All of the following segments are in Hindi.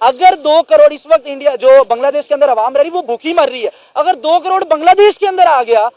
अगर 2 करोड़ इस वक्त इंडिया जो बांग्लादेश के अंदर आवाम रह रही वो भूखी मर रही है, अगर 2 करोड़ बांग्लादेश के अंदर आ गया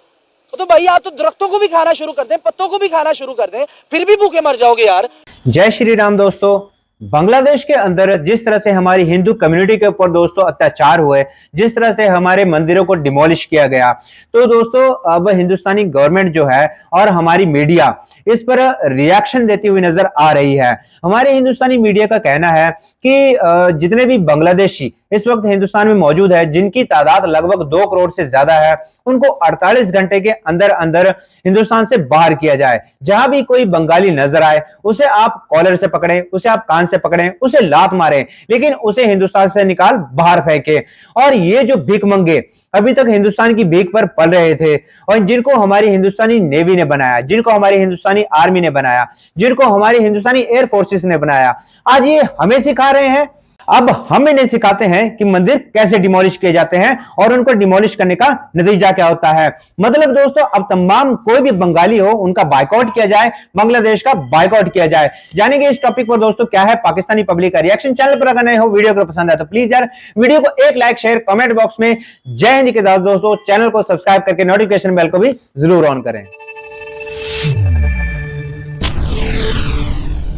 तो भाई आप तो दरख्तों को भी खाना शुरू कर दें, पत्तों को भी खाना शुरू कर दें, फिर भी भूखे मर जाओगे यार। जय श्री राम दोस्तों। बांग्लादेश के अंदर जिस तरह से हमारी हिंदू कम्युनिटी के ऊपर दोस्तों अत्याचार हुए, जिस तरह से हमारे मंदिरों को डिमोलिश किया गया, तो दोस्तों अब हिंदुस्तानी गवर्नमेंट जो है और हमारी मीडिया इस पर रिएक्शन देती हुई नजर आ रही है। हमारे हिंदुस्तानी मीडिया का कहना है कि जितने भी बांग्लादेशी इस वक्त हिंदुस्तान में मौजूद है, जिनकी तादाद लगभग 2 करोड़ से ज्यादा है, उनको 48 घंटे के अंदर अंदर हिंदुस्तान से बाहर किया जाए। जहां भी कोई बंगाली नजर आए उसे आप कॉलर से पकड़ें, उसे आप कान से पकड़ें, उसे लात मारें, लेकिन उसे हिंदुस्तान से निकाल बाहर फेंके। और ये जो भीख मंगे अभी तक हिंदुस्तान की भीख पर पल रहे थे और जिनको हमारी हिंदुस्तानी नेवी ने बनाया, जिनको हमारी हिंदुस्तानी आर्मी ने बनाया, जिनको हमारी हिंदुस्तानी एयर फोर्सेस ने बनाया, आज ये हमें सिखा रहे हैं। अब हम इन्हें सिखाते हैं कि मंदिर कैसे डिमोलिश किए जाते हैं और उनको डिमोलिश करने का नतीजा क्या होता है। मतलब दोस्तों अब तमाम कोई भी बंगाली हो उनका बायकॉट किया जाए, बांग्लादेश का बायकॉट किया जाए। जानेंगे इस टॉपिक पर दोस्तों क्या है पाकिस्तानी पब्लिक का रिएक्शन। चैनल पर अगर नए हो, वीडियो को पसंद आए तो प्लीज यार वीडियो को एक लाइक शेयर कमेंट बॉक्स में जय हिंद के साथ दोस्तों चैनल को सब्सक्राइब करके नोटिफिकेशन बेल को भी जरूर ऑन करें।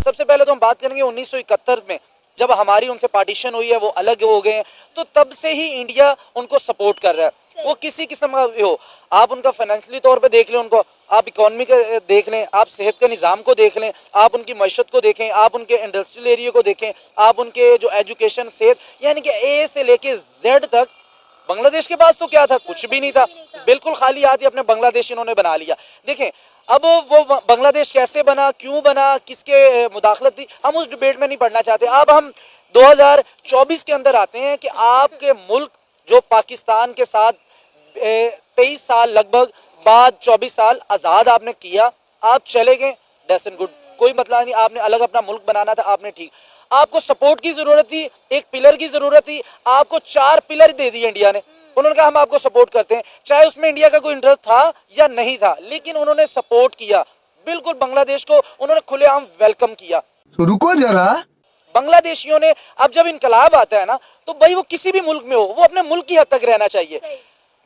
सबसे पहले तो हम बात करेंगे 1971 में जब हमारी उनसे पार्टीशन हुई है, वो अलग हो गए हैं, तो तब से ही इंडिया उनको सपोर्ट कर रहा है। वो किसी किस्म का भी हो, आप उनका फाइनेंशियली तौर पे देख लें, उनको आप इकोनॉमी का देख लें, आप सेहत के निज़ाम को देख लें, आप उनकी मईशत को देखें, आप उनके इंडस्ट्रियल एरिया को देखें, आप उनके जो एजुकेशन सेहत यानी कि ए से लेके जेड तक। बांग्लादेश के पास तो क्या था, कुछ भी नहीं था, बिल्कुल खाली हाथ ही अपने बांग्लादेश इन्होंने बना लिया। देखें अब वो बांग्लादेश कैसे बना, क्यों बना, किसके मुदाखलत थी, हम उस डिबेट में नहीं पढ़ना चाहते। अब हम 2024 के अंदर आते हैं कि आपके मुल्क जो पाकिस्तान के साथ 23 साल लगभग बाद 24 साल आज़ाद आपने किया, आप चले गए, डेस एंड गुड, कोई मतलब नहीं, आपने अलग अपना मुल्क बनाना था, आपने ठीक। आपको सपोर्ट की जरूरत थी, एक पिलर की जरूरत थी, आपको 4 पिलर दे दिए इंडिया ने। उन्होंने कहा हम आपको सपोर्ट करते हैं, चाहे उसमें इंडिया का कोई इंटरेस्ट था या नहीं था, लेकिन उन्होंने सपोर्ट किया। बिल्कुल बांग्लादेश को उन्होंने खुलेआम वेलकम किया। तो रुको जरा, बांग्लादेशियों ने अब जब इनकलाब आता है ना, तो भाई वो किसी भी मुल्क में हो, वो अपने मुल्क की हद तक रहना चाहिए।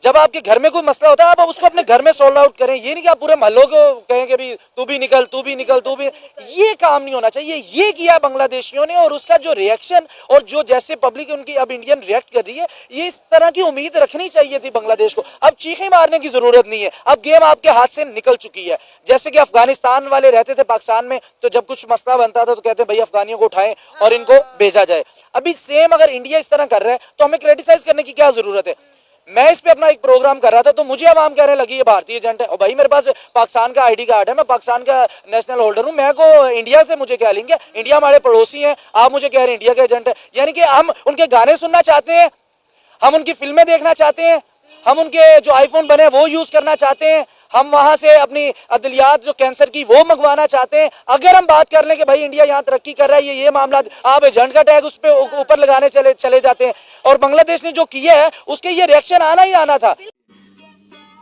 जब आपके घर में कोई मसला होता है आप उसको अपने घर में सॉल्व आउट करें, ये नहीं कि आप पूरे मोहल्लों को कहें कि भी तू भी निकल, तू भी निकल, तू भी, ये काम नहीं होना चाहिए। ये किया बांग्लादेशियों ने और उसका जो रिएक्शन और जो जैसे पब्लिक उनकी अब इंडियन रिएक्ट कर रही है, ये इस तरह की उम्मीद रखनी चाहिए थी बांग्लादेश को। अब चीखें मारने की जरूरत नहीं है, अब गेम आपके हाथ से निकल चुकी है। जैसे कि अफगानिस्तान वाले रहते थे पाकिस्तान में, तो जब कुछ मसला बनता था तो कहते भाई अफगानियों को उठाएं और इनको भेजा जाए। अभी सेम अगर इंडिया इस तरह कर रहा है तो हमें क्रिटिसाइज करने की क्या जरूरत है। मैं इस पे अपना एक प्रोग्राम कर रहा था तो मुझे आवाम कहने लगी ये भारतीय एजेंट है, और भाई मेरे पास पाकिस्तान का आईडी कार्ड है, मैं पाकिस्तान का नेशनल होल्डर हूं, मैं को इंडिया से मुझे क्या लेंगे, इंडिया हमारे पड़ोसी हैं, आप मुझे कह रहे हैं इंडिया का एजेंट है। यानी कि हम उनके गाने सुनना चाहते हैं, हम उनकी फिल्में देखना चाहते हैं, हम उनके जो आईफोन बने वो यूज करना चाहते हैं, हम वहां से अपनी अदलियात जो कैंसर की वो मंगवाना चाहते हैं। अगर हम बात कर लें कि भाई इंडिया यहाँ तरक्की कर रहा है, ये मामला, आप एजेंट का टैग उस पर ऊपर लगाने चले जाते हैं। और बांग्लादेश ने जो किया है उसके ये रिएक्शन आना ही आना था।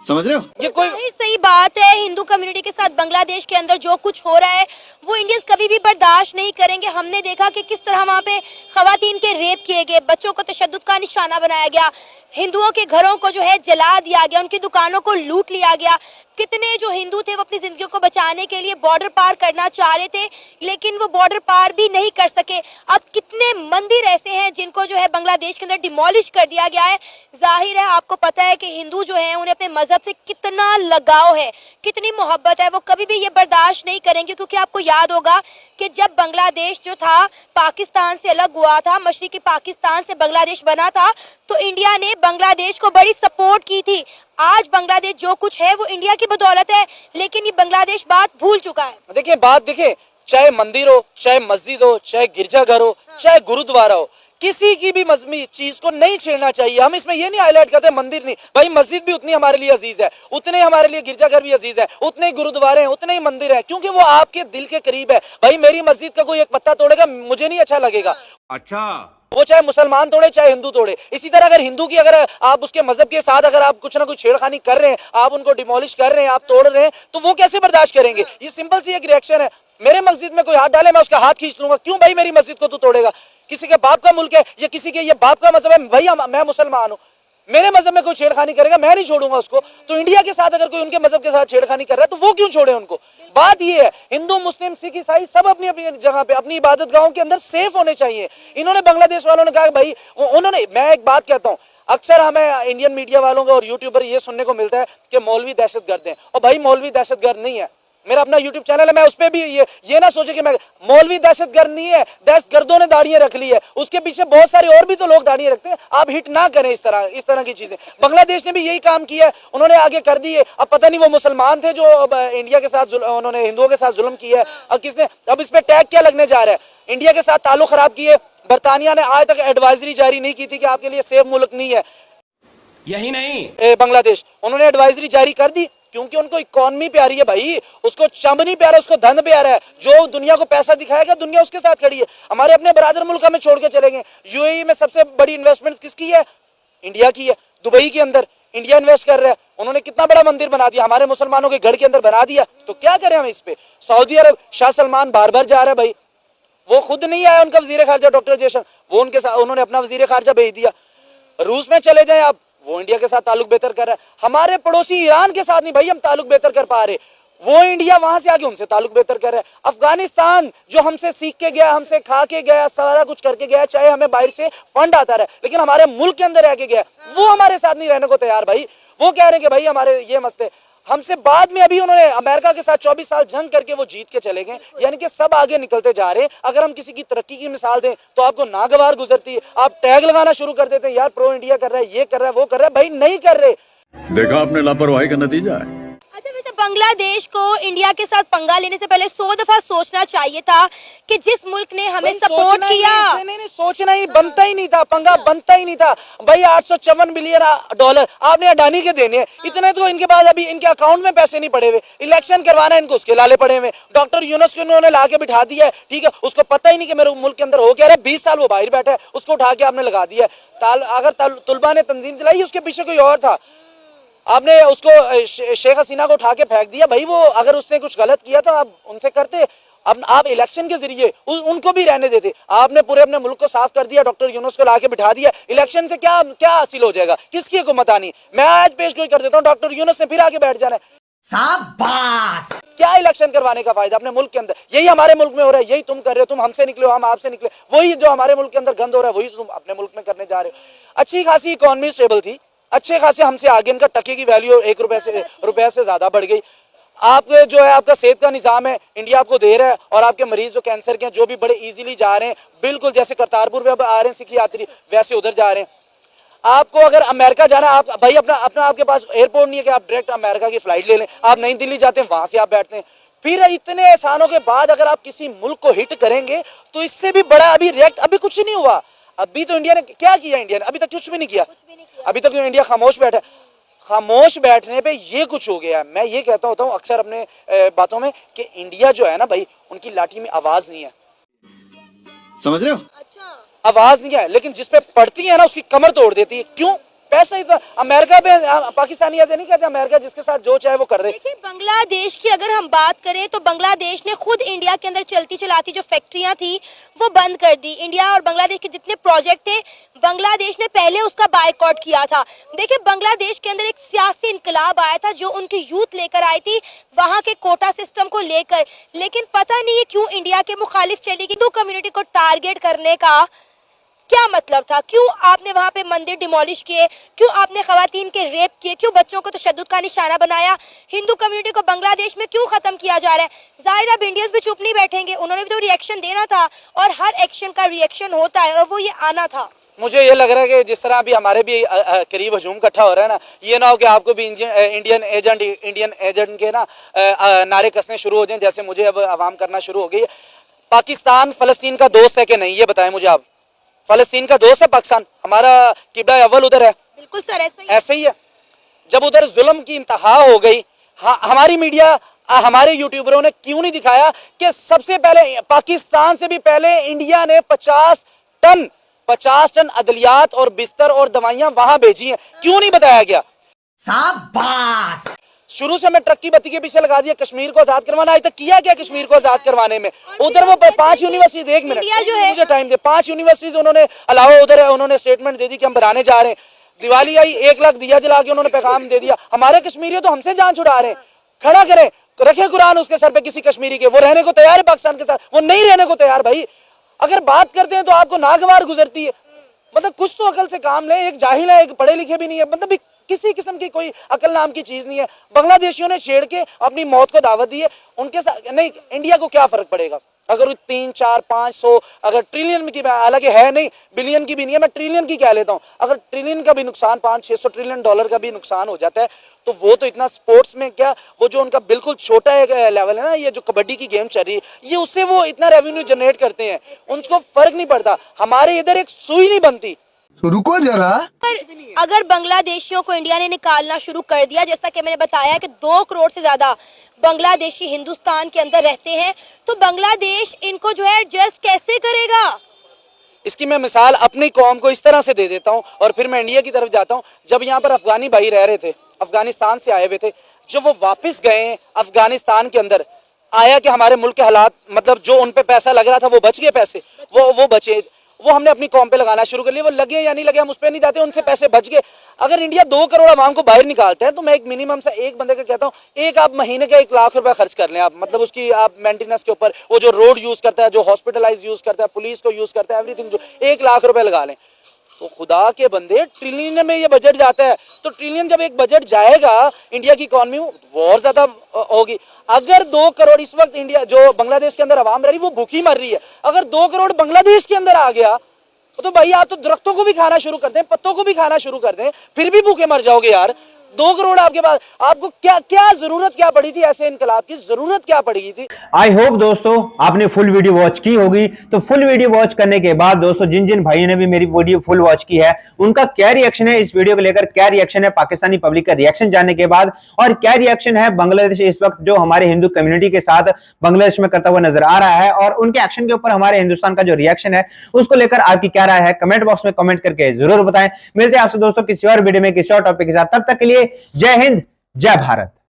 समझ रहे हो? ये कोई सही बात है। हिंदू कम्युनिटी के साथ बांग्लादेश के अंदर जो कुछ हो रहा है वो इंडियंस कभी भी बर्दाश्त नहीं करेंगे। हमने देखा कि किस तरह वहाँ पे खवातीन के रेप किए गए, बच्चों को तशद्दुद का निशाना बनाया गया, हिंदुओं के घरों को जो है जला दिया गया, उनकी दुकानों को लूट लिया गया। कितने जो हिंदू थे वो अपनी जिंदगी को बचाने के लिए बॉर्डर पार करना चाह रहे थे, लेकिन वो बॉर्डर पार भी नहीं कर सके। अब कितने मंदिर ऐसे हैं जिनको जो है बांग्लादेश के अंदर डिमोलिश कर दिया गया है। जाहिर है आपको पता है कि हिंदू जो हैं उन्हें अपने मजहब से कितना लगाव है, कितनी मोहब्बत है, वो कभी भी ये बर्दाश्त नहीं करेंगे। क्योंकि आपको याद होगा कि जब बांग्लादेश जो था पाकिस्तान से अलग हुआ था, मशरिकी पाकिस्तान से बांग्लादेश बना था, तो इंडिया ने बांग्लादेश को बड़ी सपोर्ट की थी। आज बांग्लादेश जो कुछ है वो इंडिया की बदौलत है, लेकिन ये बांग्लादेश बात भूल चुका है। देखिए बात देखिए, चाहे मंदिर हो, चाहे मस्जिद हो, चाहे गिरजाघर हो, चाहे गुरुद्वारा हो, किसी की भी मजहबी चीज को नहीं छेड़ना चाहिए। हम इसमें ये नहीं हाईलाइट करते मंदिर नहीं, भाई मस्जिद भी उतनी हमारे लिए अजीज है, उतने हमारे लिए गिरजाघर भी अजीज है, उतने ही गुरुद्वारे हैं, उतने ही मंदिर है, क्योंकि वो आपके दिल के करीब है। भाई मेरी मस्जिद का कोई एक पत्ता तोड़ेगा मुझे नहीं अच्छा लगेगा, अच्छा वो चाहे मुसलमान तोड़े चाहे हिंदू तोड़े। इसी तरह अगर हिंदू की अगर आप उसके मजहब के साथ अगर आप कुछ ना कुछ छेड़खानी कर रहे हैं, आप उनको डिमोलिश कर रहे हैं, आप तोड़ रहे हैं, तो वो कैसे बर्दाश्त करेंगे। ये सिंपल सी एक रिएक्शन है। मेरे मस्जिद में कोई हाथ डाले मैं उसका हाथ खींच लूंगा, क्यों भाई मेरी मस्जिद को तू तोड़ेगा। किसी के बाप का मुल्क है या किसी के ये बाप का मजहब है। भाई मैं मुसलमान हूँ, मेरे मजहब में कोई छेड़खानी करेगा मैं नहीं छोड़ूंगा उसको। तो इंडिया के साथ अगर कोई उनके मजहब के साथ छेड़खानी कर रहा है तो वो क्यों छोड़े उनको। बात ये है, हिंदू मुस्लिम सिख ईसाई सब अपनी अपनी जगह पे अपनी इबादत गाहों के अंदर सेफ होने चाहिए। इन्होंने बांग्लादेश वालों ने कहा भाई उन्होंने, मैं एक बात कहता हूँ, अक्सर हमें इंडियन मीडिया वालों का और यूट्यूबर ये सुनने को मिलता है कि मौलवी दहशतगर्द हैं। और भाई मौलवी दहशतगर्द नहीं है, मेरा अपना यूट्यूब चैनल है, मैं उस पर भी ये ना सोचे कि मैं मौलवी दहशतगर्द नहीं है, दहशतगर्दों ने दाढ़ियां रख ली है, उसके पीछे बहुत सारे और भी तो लोग दाढ़ियां रखते हैं। आप हिट ना करें इस तरह की चीजें। बांग्लादेश ने भी यही काम किया है, उन्होंने आगे कर दिए। अब पता नहीं वो मुसलमान थे जो इंडिया के साथ उन्होंने हिंदुओं के साथ जुल्म किया है, अब किसने, अब इस पे टैग क्या लगने जा रहा है। इंडिया के साथ ताल्लुक खराब किए, बरतानिया ने आज तक एडवाइजरी जारी नहीं की थी कि आपके लिए सेफ मुल्क नहीं है यही नहीं बांग्लादेश, उन्होंने एडवाइजरी जारी कर दी क्योंकि उनको इकोनॉमी प्यारी है भाई, उसको चंब नहीं प्यारा, उसको धन प्यारा है। जो दुनिया को पैसा दिखाएगा दुनिया उसके साथ खड़ी है। हमारे अपने बरादर मुल्क हमें छोड़ के चले गए। यूएई में सबसे बड़ी इन्वेस्टमेंट किसकी है, इंडिया की है। दुबई के अंदर इंडिया इन्वेस्ट कर रहा है, उन्होंने कितना बड़ा मंदिर बना दिया, हमारे मुसलमानों के घर के अंदर बना दिया। तो क्या करें हम इस पे। सऊदी अरब शाह सलमान बार बार जा रहा है भाई, वो खुद नहीं आया उनका वजीर खारजा डॉक्टर जयशंकर, वो उनके साथ उन्होंने अपना वजीर खारजा भेज दिया। रूस में चले जाए आप, वो इंडिया के साथ ताल्लुक बेहतर कर रहा है। हमारे पड़ोसी ईरान के साथ नहीं भाई हम ताल्लुक बेहतर कर पा रहे, वो इंडिया वहां से आके उनसे ताल्लुक बेहतर कर रहा है। अफगानिस्तान जो हमसे सीख के गया, हमसे खा के गया, सारा कुछ करके गया, चाहे हमें बाहर से फंड आता रहा, लेकिन हमारे मुल्क के अंदर रह के गया, वो हमारे साथ नहीं रहने को तैयार भाई। वो कह रहे हैं कि भाई हमारे ये मसले हमसे बाद में, अभी उन्होंने अमेरिका के साथ 24 साल जंग करके वो जीत के चले गए, यानी कि सब आगे निकलते जा रहे हैं। अगर हम किसी की तरक्की की मिसाल दें तो आपको नागवार गुजरती है, आप टैग लगाना शुरू कर देते हैं, यार प्रो इंडिया कर रहा है, ये कर रहा है, वो कर रहा है। भाई नहीं कर रहे। देखा आपने लापरवाही का नतीजा है। अच्छा, वैसे बांग्लादेश को इंडिया के साथ पंगा लेने से पहले 100 दफा सोचना चाहिए था कि जिस मुल्क ने हमें सपोर्ट किया। नहीं, सोचना ही बनता ही नहीं था, पंगा बनता ही नहीं था भाई। 854 बिलियन डॉलर आपने अडानी के देने हैं, इतने तो इनके पास अभी इनके अकाउंट में पैसे नहीं पड़े हुए। इलेक्शन करवाना इनको उसके लाले पड़े हुए। डॉक्टर यूनुस को उन्होंने ला के बिठा दिया है, ठीक है, उसको पता ही नहीं कि मेरे मुल्क के अंदर हो क्या रहा है। 20 साल वो बाहर बैठा है, उसको उठा के आपने लगा दिया है। अगर तुलबा ने तंजीम चलाई उसके पीछे कोई और था, आपने उसको शेख हसीना को उठा के फेंक दिया। भाई वो अगर उसने कुछ गलत किया तो आप उनसे करते, अब आप इलेक्शन के जरिए उनको भी रहने देते। आपने पूरे अपने मुल्क को साफ कर दिया, डॉक्टर यूनुस को लाके बिठा दिया। इलेक्शन से क्या क्या हासिल हो जाएगा, किसकी हुकूमत आनी। मैं आज पेश गोई कर देता हूँ, डॉक्टर यूनुस ने फिर आके बैठ जाना है। शाबाश। क्या इलेक्शन करवाने का फायदा अपने मुल्क के अंदर। यही हमारे मुल्क में हो रहा है, यही तुम कर रहे हो। तुम हमसे निकले हो, हम आपसे निकले, वही जो हमारे मुल्क के अंदर गंद हो रहा है वही तुम अपने मुल्क में करने जा रहे हो। अच्छी खासी इकोनॉमी स्टेबल थी, अच्छे खासे हमसे आगे, इनका टके की वैल्यू 1 रुपए से ज्यादा बढ़ गई। आपके जो है आपका सेहत का निजाम है इंडिया आपको दे रहा है, और आपके मरीज जो कैंसर के हैं जो भी बड़े इजीली जा रहे हैं, बिल्कुल जैसे करतारपुर में अब आ रहे हैं सिख यात्री, वैसे उधर जा रहे हैं। आपको अगर अमेरिका जाना है, आप भाई अपना आपके पास एयरपोर्ट नहीं है कि आप डायरेक्ट अमेरिका की फ्लाइट ले लें, आप नई दिल्ली जाते हैं, वहां से आप बैठते हैं। फिर इतने एहसानों के बाद अगर आप किसी मुल्क को हिट करेंगे तो इससे भी बड़ा अभी रिएक्ट अभी कुछ नहीं हुआ। अभी तो इंडिया ने क्या किया, इंडिया ने अभी तक कुछ भी नहीं किया। अभी तक इंडिया खामोश बैठा है। खामोश बैठने पे ये कुछ हो गया। मैं ये कहता होता हूँ अक्सर अपने बातों में कि इंडिया जो है ना भाई, उनकी लाठी में आवाज नहीं है, समझ रहे हो। अच्छा, आवाज नहीं है, लेकिन जिस पे पड़ती है ना उसकी कमर तोड़ देती है। क्यों? पैसा ही तो। अमेरिका पे पाकिस्तानी ऐसे नहीं कहते, अमेरिका जिसके साथ जो चाहे वो कर दे। देखिए बांग्लादेश की अगर हम बात करें तो बांग्लादेश ने खुद इंडिया के अंदर चलती चलाती जो फैक्ट्रियां थी वो बंद कर दी। इंडिया और बांग्लादेश के जितने प्रोजेक्ट थे बांग्लादेश ने पहले उसका बायकॉट किया था। देखिए बांग्लादेश के अंदर एक सियासी इनकलाब आया था जो उनकी यूथ लेकर आई थी वहां के कोटा सिस्टम को लेकर, लेकिन पता नहीं है क्यों इंडिया के मुखालिफ चली गई। हिंदू कम्युनिटी को टारगेट करने का क्या मतलब था? क्यों आपने वहां पे मंदिर डिमोलिश किए? क्यों आपने खवातीन के रेप किए? क्यों बच्चों को तशद्दुद का निशाना बनाया? हिंदू कम्युनिटी को बांग्लादेश में क्यों खत्म किया जा रहा है? जाहिर अब इंडियंस भी चुप नहीं बैठेंगे, उन्होंने भी तो रिएक्शन देना था, और हर एक्शन का रिएक्शन होता है, और वो ये आना था। मुझे ये लग रहा है कि जिस तरह अभी हमारे भी करीब हजूम इकट्ठा हो रहा है ना, ये ना हो कि आपको भी इंडियन एजेंट के ना नारे कसने शुरू हो जाएं, जैसे मुझे अब आवाम करना शुरू हो गई है। पाकिस्तान फलस्तीन का दोस्त है कि नहीं, ये बताएं मुझे आप। फलस्तीन का दोस्त है पाकिस्तान, हमारा किबला अव्वल उधर है। बिल्कुल सर, ऐसे ही है। जब उधर जुल्म की इंतहा हो गई, हमारी मीडिया हमारे यूट्यूबरों ने क्यों नहीं दिखाया कि सबसे पहले पाकिस्तान से भी पहले इंडिया ने 50 टन अदलियात और बिस्तर और दवाइयां वहां भेजी हैं? क्यों नहीं बताया गया? शाबाश। शुरू से मैं ट्रक की बत्ती के पीछे लगा दिया कश्मीर को आजाद करवाना। आज तक किया क्या कश्मीर को आजाद करवाने में? उधर वो 5 यूनिवर्सिटीज, एक मिनट इंडिया जो है मुझे टाइम दे, 5 यूनिवर्सिटीज उन्होंने अलावा उधर है, उन्होंने स्टेटमेंट दे दी कि हम बनाने जा रहे हैं। दिवाली आई, 1 लाख दिया जला के उन्होंने पैगाम दे दिया। हमारे कश्मीरी तो हमसे जान छुड़ा रहे हैं। खड़ा करें, रखे कुरान उसके सर पे किसी कश्मीरी के, वो रहने को तैयार है पाकिस्तान के साथ, वो नहीं रहने को तैयार। भाई अगर बात करते हैं तो आपको नागवार गुजरती है। मतलब कुछ तो अकल से काम ले। एक जाहिल है, एक पढ़े लिखे भी नहीं है, मतलब किसी किस्म की कोई अकल नाम की चीज नहीं है। बांग्लादेशियों ने छेड़ के अपनी मौत को दावत दी है। उनके साथ नहीं, इंडिया को क्या फर्क पड़ेगा अगर 3, 4, 500 अगर ट्रिलियन की, हालांकि है नहीं, बिलियन की भी नहीं है, मैं ट्रिलियन की कह लेता हूं। अगर ट्रिलियन का भी नुकसान, 500-600 ट्रिलियन डॉलर का भी नुकसान हो जाता है तो वो तो इतना स्पोर्ट्स में क्या, वो जो उनका बिल्कुल छोटा एक लेवल है ना, ये जो कबड्डी की गेम चल रही है, ये उससे वो इतना रेवेन्यू जनरेट करते हैं, उनको फर्क नहीं पड़ता। हमारे इधर एक सुई नहीं बनती। तो रुको जरा, अगर बांग्लादेशियों को इंडिया ने निकालना शुरू कर दिया, जैसा कि मैंने बताया कि 2 करोड़ से ज्यादा बांग्लादेशी हिंदुस्तान के अंदर रहते हैं, तो बांग्लादेश इनको जो है एडजस्ट कैसे करेगा? इसकी मैं मिसाल अपनी कौम को इस तरह से दे देता हूं और फिर मैं इंडिया की तरफ जाता हूं। जब यहाँ पर अफगानी भाई रह रहे थे, अफगानिस्तान से आए हुए थे, जब वो वापस गए अफगानिस्तान के अंदर, आया कि हमारे मुल्क के हालात, मतलब जो उन पे पैसा लग रहा था वो बच गए, पैसे वो बचे, वो हमने अपनी कौम पे लगाना शुरू कर लिया। वो लगे या नहीं लगे हम उस पर नहीं जाते, उनसे पैसे बच गए। अगर इंडिया 2 करोड़ आवाम को बाहर निकालते हैं तो मैं एक मिनिमम से एक बंदे का कहता हूँ, एक आप महीने का 1 लाख रुपया खर्च कर लें आप, मतलब उसकी आप मेंटेनेंस के ऊपर, वो जो रोड यूज करता है, जो हॉस्पिटलाइज यूज करता है, पुलिस को यूज करता है, एवरीथिंग, जो 1 लाख रुपए लगा लें तो खुदा के बंदे ट्रिलियन में ये बजट जाता है। तो ट्रिलियन जब एक बजट जाएगा इंडिया की इकोनॉमी वो और ज्यादा होगी। अगर 2 करोड़ इस वक्त इंडिया जो बांग्लादेश के अंदर आवाम रह रही वो भूखी मर रही है, अगर 2 करोड़ बांग्लादेश के अंदर आ गया तो भाई आप तो दरख्तों को भी खाना शुरू कर दें, पत्तों को भी खाना शुरू कर दें, फिर भी भूखे मर जाओगे यार। 2 करोड़ आपके पास, आपको क्या जरूरत क्या पड़ी थी ऐसे इनकलाब की, जरूरत क्या पड़ी थी? आई होप दोस्तों आपने फुल वीडियो वॉच की होगी। तो फुल वीडियो वॉच करने के बाद दोस्तों जिन जिन भाइयों ने भी मेरी वीडियो फुल वॉच की है, उनका क्या रिएक्शन है इस वीडियो को लेकर, क्या रिएक्शन है पाकिस्तानी पब्लिक का रिएक्शन जानने के बाद, और क्या रिएक्शन है बांग्लादेश इस वक्त जो हमारे हिंदू कम्युनिटी के साथ बांग्लादेश में करता हुआ नजर आ रहा है, और उनके एक्शन के ऊपर हमारे हिंदुस्तान का जो रिएक्शन है उसको लेकर आपकी क्या राय है, कमेंट बॉक्स में कमेंट करके जरूर बताएं। मिलते हैं आपसे दोस्तों किसी और वीडियो में किसी और टॉपिक के साथ, तब तक के लिए जय हिंद, जय भारत।